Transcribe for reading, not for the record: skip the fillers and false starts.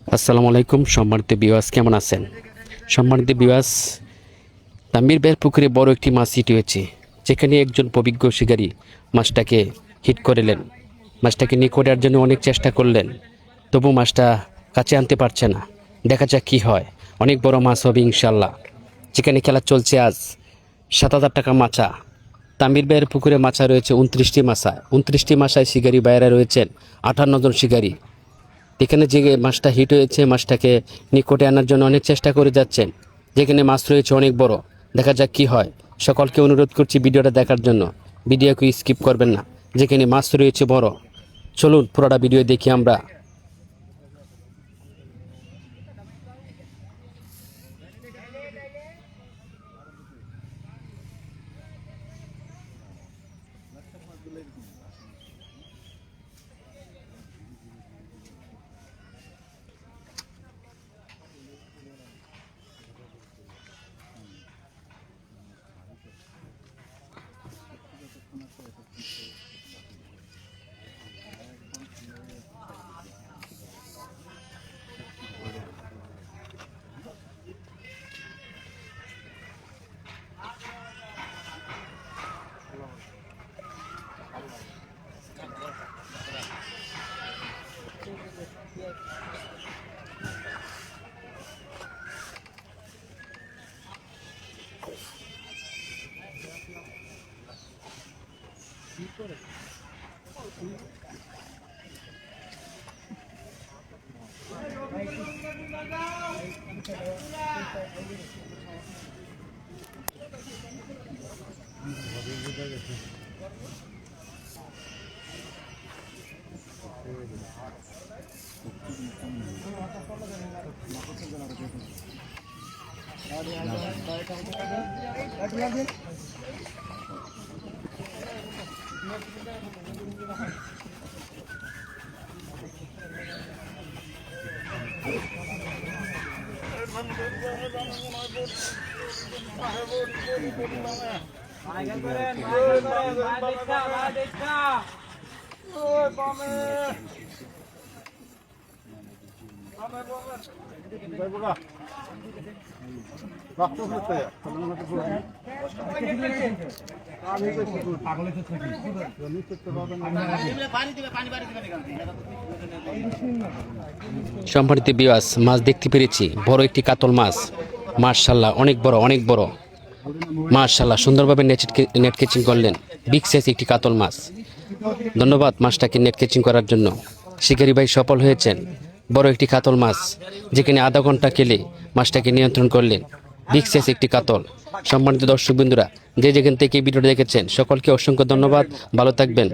আসসালামু আলাইকুম সম্মানিত বিওয়াস, কেমন আছেন? সম্মানিত বিওয়াস, তাম্বির বের পুকুরে বড় একটি মাছ হিট হয়েছে, যেখানে একজন অভিজ্ঞ শিকারী মাছটাকে হিট করলেন। মাছটাকে নিয়ে করার জন্য অনেক চেষ্টা করলেন, তবু মাছটা কাছে আনতে পারছে না। দেখা যাক কী হয়। অনেক বড় মাছ হবে ইনশাল্লাহ। যেখানে খেলা চলছে আজ 7,000 টাকা মাছা। তাম্বির বের পুকুরে মাছা রয়েছে 29টি মাছা। 29টি মাছায় শিকারী বাইরে রয়েছেন 58 জন শিকারী। এখানে যে মাছটা হিট হয়েছে, মাছটাকে নিকটে আনার জন্য অনেক চেষ্টা করে যাচ্ছেন। যেখানে মাছ রয়েছে অনেক বড়। দেখা যাক কি হয়। সকলকে অনুরোধ করছি ভিডিওটা দেখার জন্য। ভিডিওকে স্কিপ করবেন না। যেখানে মাছ রয়েছে বড়। চলুন পুরোটা ভিডিও দেখি আমরা। সম্মানিত বিওয়াস, মাছ দেখতে পেরেছি, বড় একটি কাতল মাছ। মাশাআল্লাহ, অনেক বড়, অনেক বড়। মাশাআল্লাহ, সুন্দরভাবে নেট কেচিং করলেন। বিগ সাইজ একটি কাতল মাছ। ধন্যবাদ মাছটাকে নেট কেচিং করার জন্য। শিকারী ভাই সফল হয়েছেন। বড় একটি কাতল মাছ, যেখানে আধা ঘন্টা খেলে মাছটাকে নিয়ন্ত্রণ করলেন। বিগ সাইজ একটি কাতল। সম্মানিত দর্শক বন্ধুরা, যে যেখান থেকে ভিডিওটা দেখেছেন সকলকে অসংখ্য ধন্যবাদ। ভালো থাকবেন।